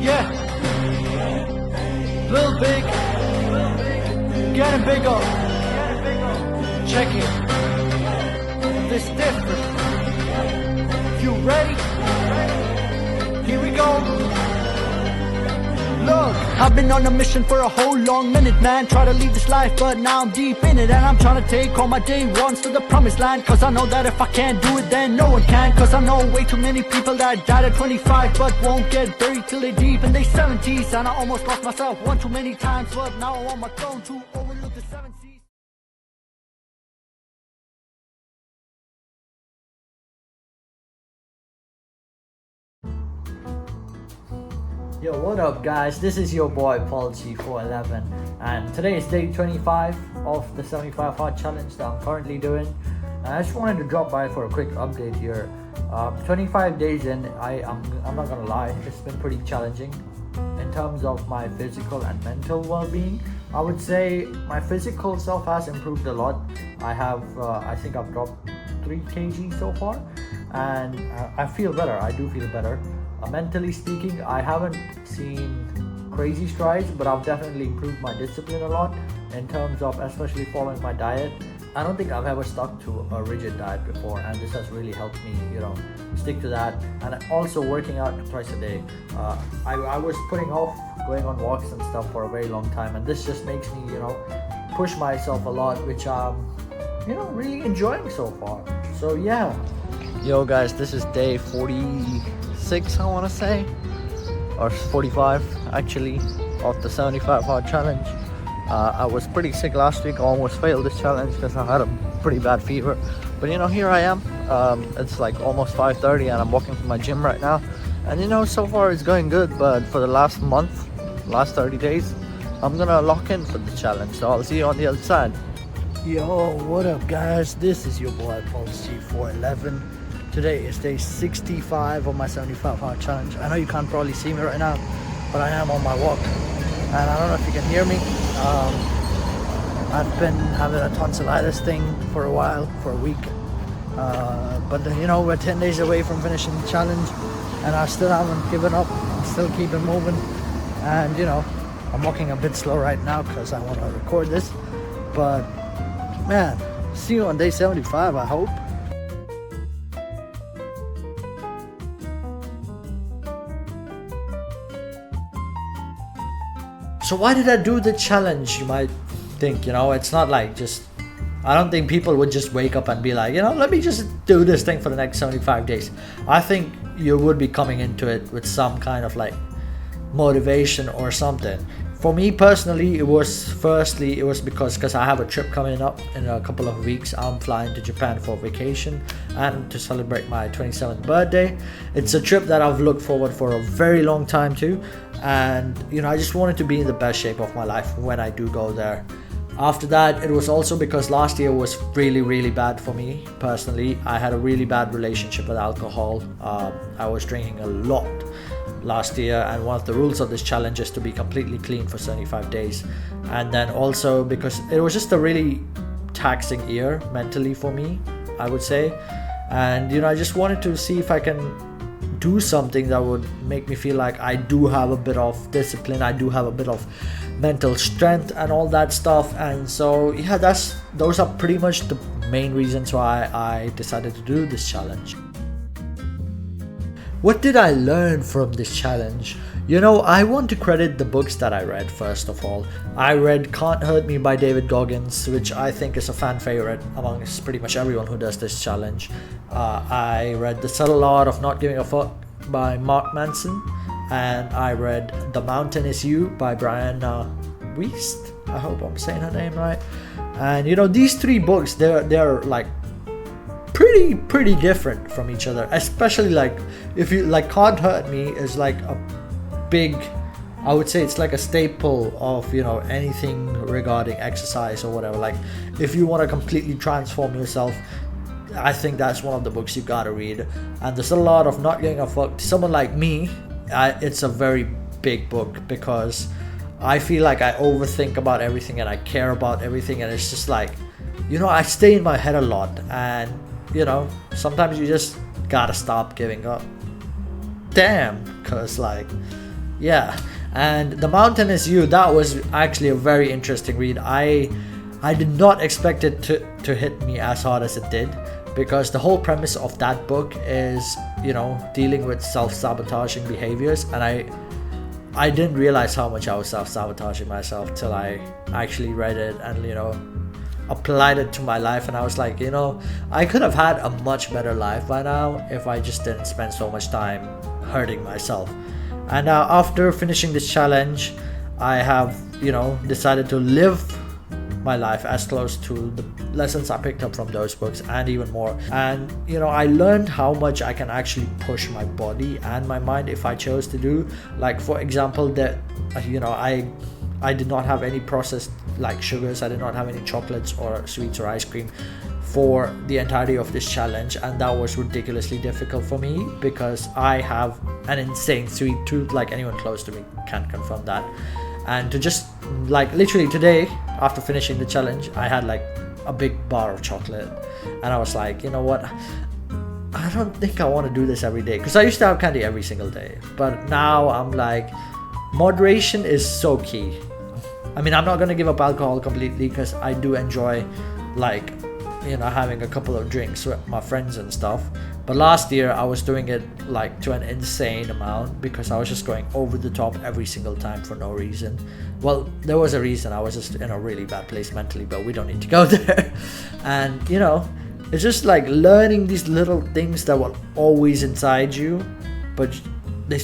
Yeah, little big, getting bigger. Check it. This different. You ready? Here we go. Look, I've been on a mission for a whole long minute, man. Try to leave this life, but now I'm deep in it. And I'm trying to take all my day ones to the promised land. Cause I know that if I can't do it, then no one can. Cause I know way too many people that died at 25 but won't get buried till they're deep in their 70s. And I almost lost myself one too many times, but now I'm on my throne to overlook the 7 seas. Yo, what up guys, this is your boy Paul G411 and today is day 25 of the 75 hard challenge that I'm currently doing. And I just wanted to drop by for a quick update here. 25 days in, I'm not gonna lie, it's been pretty challenging in terms of my physical and mental well-being. I would say my physical self has improved a lot. I think I've dropped 3 kg so far and I feel better. I do feel better. Mentally speaking, I haven't seen crazy strides, but I've definitely improved my discipline a lot in terms of especially following my diet. I don't think I've ever stuck to a rigid diet before, and this has really helped me, stick to that. And also working out twice a day. I was putting off going on walks and stuff for a very long time, and this just makes me, push myself a lot, which I'm, really enjoying so far. So yeah. Yo guys, this is day 46, I want to say, or 45 actually, of the 75 hard challenge. I was pretty sick last week. I almost failed this challenge because I had a pretty bad fever, but here I am. It's like almost 5:30 and I'm walking from my gym right now, and so far it's going good. But for the last 30 days, I'm gonna lock in for the challenge, so I'll see you on the other side. Yo, what up guys, this is your boy Paul C411. Today is day 65 of my 75 hard challenge. I know you can't probably see me right now, but I am on my walk, and I don't know if you can hear me. I've been having a tonsillitis thing for a while, for a week, but we're 10 days away from finishing the challenge, and I still haven't given up. I'm still keeping moving, and I'm walking a bit slow right now because I want to record this, but man, see you on day 75, I hope. So why did I do the challenge, you might think, it's not like I don't think people would just wake up and be like, let me just do this thing for the next 75 days. I think you would be coming into it with some kind of like motivation or something. For me personally, it was because I have a trip coming up in a couple of weeks. I'm flying to Japan for vacation and to celebrate my 27th birthday. It's a trip that I've looked forward for a very long time too, and I just wanted to be in the best shape of my life when I do go there. After that, it was also because last year was really, really bad for me personally. I had a really bad relationship with alcohol. I was drinking a lot last year, and one of the rules of this challenge is to be completely clean for 75 days. And then also because it was just a really taxing year mentally for me, I would say. And I just wanted to see if I can do something that would make me feel like I do have a bit of discipline, I do have a bit of mental strength and all that stuff. And so yeah, those are pretty much the main reasons why I decided to do this challenge. What did I learn from this challenge? I want to credit the books that I read. First of all, I read Can't Hurt Me by David Goggins, which I think is a fan favorite amongst pretty much everyone who does this challenge. I read The Subtle Art of Not Giving a Fuck by Mark Manson, and I read The Mountain Is You by Brianna Wiest. I hope I'm saying her name right. And these 3 books, they're like pretty different from each other, especially like if you like Can't Hurt Me is like a big, I would say it's like a staple of anything regarding exercise or whatever. Like if you want to completely transform yourself, I think that's one of the books you gotta read. And there's a lot of Not Giving a Fuck. Someone like me, it's a very big book because I feel like I overthink about everything and I care about everything, and it's just like I stay in my head a lot, and sometimes you just gotta stop giving up. Damn, cause like, yeah. And The Mountain Is You, that was actually a very interesting read. I did not expect it to hit me as hard as it did, because the whole premise of that book is, you know, dealing with self-sabotaging behaviors, and I didn't realize how much I was self-sabotaging myself till I actually read it and, you know, applied it to my life. And I was like, you know, I could have had a much better life by now if I just didn't spend so much time hurting myself. And now, after finishing this challenge, I have, you know, decided to live my life as close to the lessons I picked up from those books and even more. And, you know, I learned how much I can actually push my body and my mind if I chose to do. Like, for example, that, you know, I did not have any processed like sugars. I did not have any chocolates or sweets or ice cream for the entirety of this challenge, and that was ridiculously difficult for me because I have an insane sweet tooth. Like, anyone close to me can confirm that. And to just, like, literally today, after finishing the challenge, I had like a big bar of chocolate, and I was like, you know what, I don't think I want to do this every day, because I used to have candy every single day, but now I'm like, moderation is so key. I mean, I'm not going to give up alcohol completely, because I do enjoy, like, you know, having a couple of drinks with my friends and stuff. But last year I was doing it like to an insane amount, because I was just going over the top every single time for no reason. Well, there was a reason. I was just in a really bad place mentally, but we don't need to go there. And, you know, it's just like learning these little things that were always inside you, but they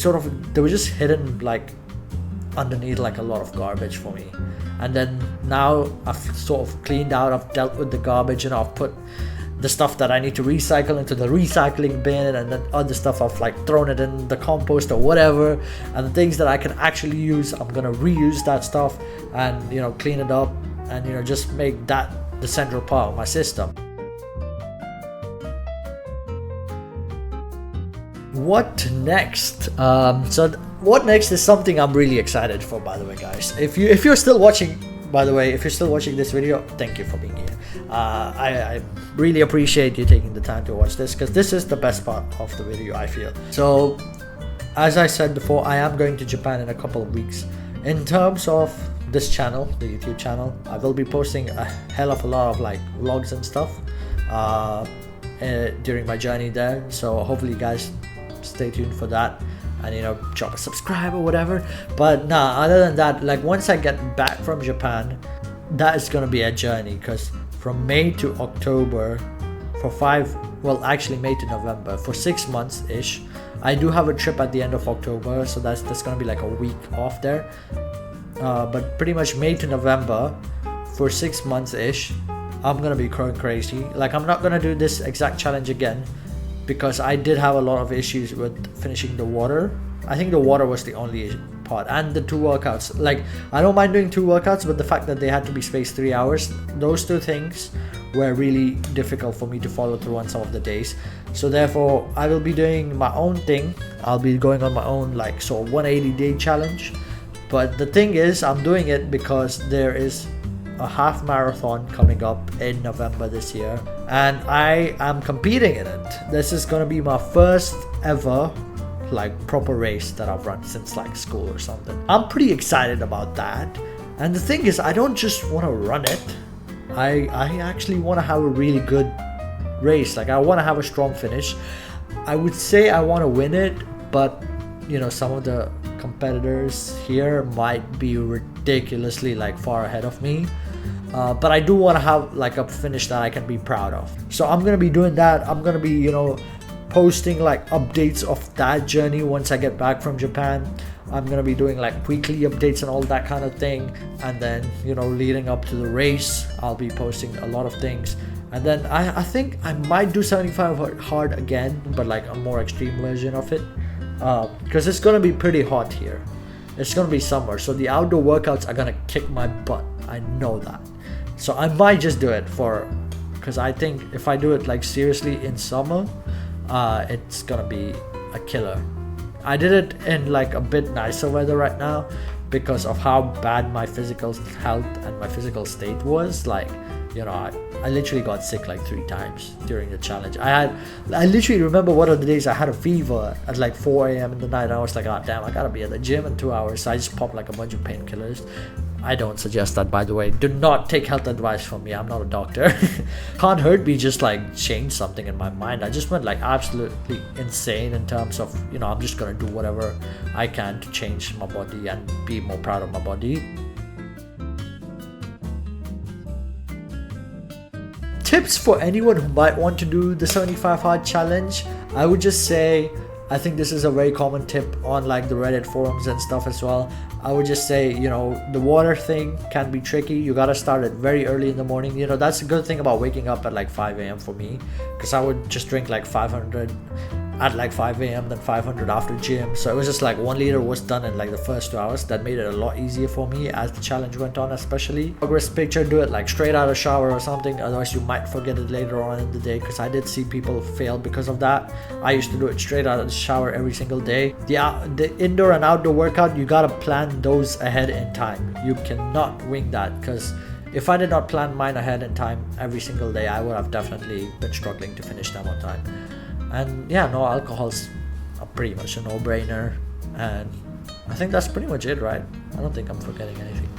were just hidden like underneath like a lot of garbage for me. And then now I've sort of cleaned out, I've dealt with the garbage, and I've put the stuff that I need to recycle into the recycling bin, and then other stuff I've like thrown it in the compost or whatever. And the things that I can actually use, I'm gonna reuse that stuff and, you know, clean it up and, you know, just make that the central part of my system. What next? What next is something I'm really excited for, by the way, guys. If you're still watching, by the way, if you're still watching this video, thank you for being here. I really appreciate you taking the time to watch this, because this is the best part of the video, I feel. So, as I said before, I am going to Japan in a couple of weeks. In terms of this channel, the YouTube channel, I will be posting a hell of a lot of like vlogs and stuff during my journey there. So hopefully you guys stay tuned for that, and, you know, drop a subscribe or whatever. But nah, other than that, like, once I get back from Japan, that is gonna be a journey, because from May to October, May to November, for 6 months ish, I do have a trip at the end of October, so that's gonna be like a week off there. But pretty much May to November, for 6 months ish, I'm gonna be going crazy. Like, I'm not gonna do this exact challenge again, because I did have a lot of issues with finishing the water. I think the water was the only part, and the 2 workouts. Like, I don't mind doing 2 workouts, but the fact that they had to be spaced 3 hours, those 2 things were really difficult for me to follow through on some of the days. So therefore, I will be doing my own thing. I'll be going on my own, like, sort of 180-day challenge. But the thing is, I'm doing it because there is a half marathon coming up in November this year, and I am competing in it. This is gonna be my first ever like proper race that I've run since like school or something. I'm pretty excited about that. And the thing is, I don't just want to run it, I actually want to have a really good race. Like, I want to have a strong finish. I would say I want to win it, but, you know, some of the competitors here might be ridiculously like far ahead of me. But I do want to have like a finish that I can be proud of. So I'm gonna be doing that. I'm gonna be, you know, posting like updates of that journey once I get back from Japan. I'm gonna be doing like weekly updates and all that kind of thing. And then, you know, leading up to the race, I'll be posting a lot of things. And then I think I might do 75 hard again, but like a more extreme version of it, because it's gonna be pretty hot here. It's gonna be summer, so the outdoor workouts are gonna kick my butt. I know that. So I might just do it because I think if I do it like seriously in summer, it's gonna be a killer. I did it in like a bit nicer weather right now because of how bad my physical health and my physical state was. Like, you know, I literally got sick like 3 times during the challenge. I literally remember one of the days I had a fever at like 4 a.m. in the night. I was like, oh damn, I gotta be at the gym in 2 hours. So I just popped like a bunch of painkillers. I don't suggest that, by the way. Do not take health advice from me. I'm not a doctor. Can't hurt me just like change something in my mind. I just went like absolutely insane in terms of, you know, I'm just gonna do whatever I can to change my body and be more proud of my body. Tips for anyone who might want to do the 75 hard challenge. I would just say, I think this is a very common tip on like the Reddit forums and stuff as well. I would just say, you know, the water thing can be tricky. You gotta start it very early in the morning. You know, that's a good thing about waking up at like 5 a.m. for me, because I would just drink like 500 at like 5 a.m. then 500 after gym. So it was just like 1 liter was done in like the first 2 hours. That made it a lot easier for me as the challenge went on, especially. Progress picture, do it like straight out of shower or something, otherwise you might forget it later on in the day, because I did see people fail because of that. I used to do it straight out of the shower every single day. The indoor and outdoor workout, you gotta plan those ahead in time. You cannot wing that, because if I did not plan mine ahead in time every single day, I would have definitely been struggling to finish them on time. And yeah, no alcohol's pretty much a no-brainer, and I think that's pretty much it, right? I don't think I'm forgetting anything.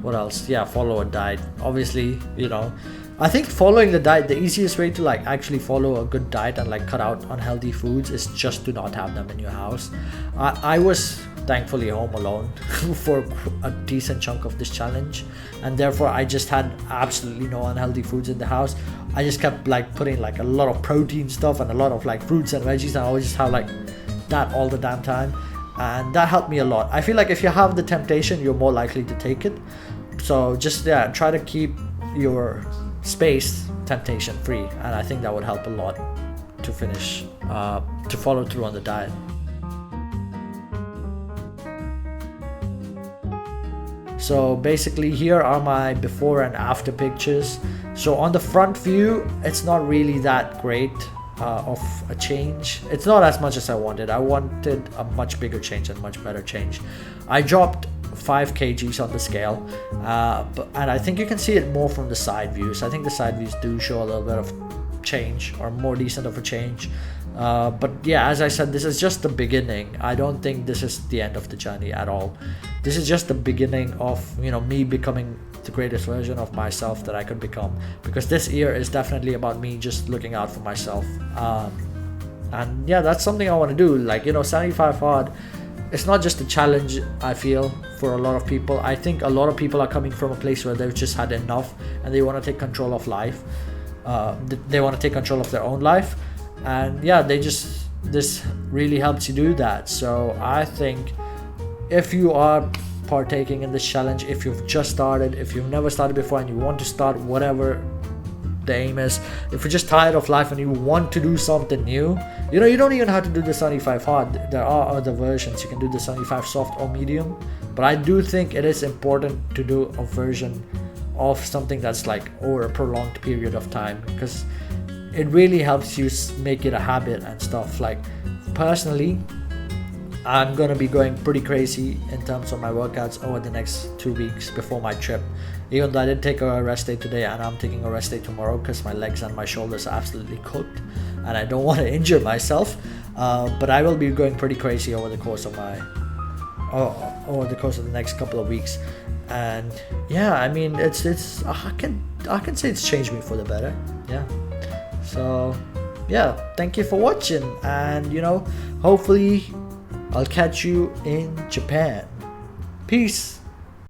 What else? Yeah, follow a diet. Obviously, you know, I think following the diet, the easiest way to like actually follow a good diet and like cut out unhealthy foods is just to not have them in your house. I was thankfully home alone for a decent chunk of this challenge, and therefore I just had absolutely no unhealthy foods in the house. I just kept like putting like a lot of protein stuff and a lot of like fruits and veggies, and I would just have like that all the damn time, and that helped me a lot. I feel like if you have the temptation, you're more likely to take it. So just try to keep your space temptation free, and I think that would help a lot to finish to follow through on the diet. So basically here are my before and after pictures. So on the front view, it's not really that great of a change. It's not as much as I wanted. I wanted a much bigger change and much better change. I dropped 5 kgs on the scale, and I think you can see it more from the side views. I think the side views do show a little bit of change, or more decent of a change. But yeah, as I said, this is just the beginning. I don't think this is the end of the journey at all. This is just the beginning of, you know, me becoming the greatest version of myself that I could become, because this year is definitely about me just looking out for myself. And yeah, that's something I want to do. Like, you know, 75 hard, it's not just a challenge, I feel, for a lot of people. I think a lot of people are coming from a place where they've just had enough and they want to take control of life. They want to take control of their own life, and yeah, this really helps you do that. So I think if you are partaking in this challenge, if you've just started, if you've never started before and you want to start, whatever the aim is, if you're just tired of life and you want to do something new, you know, you don't even have to do the 75 hard. There are other versions. You can do the 75 soft or medium, but I do think it is important to do a version of something that's like over a prolonged period of time, because it really helps you make it a habit and stuff. Like personally, I'm gonna be going pretty crazy in terms of my workouts over the next 2 weeks before my trip. Even though I did take a rest day today, and I'm taking a rest day tomorrow because my legs and my shoulders are absolutely cooked and I don't want to injure myself. But I will be going pretty crazy over the course of the next couple of weeks. And yeah, I mean, it's I can say it's changed me for the better. Yeah. So yeah, thank you for watching, and you know, hopefully I'll catch you in Japan. Peace.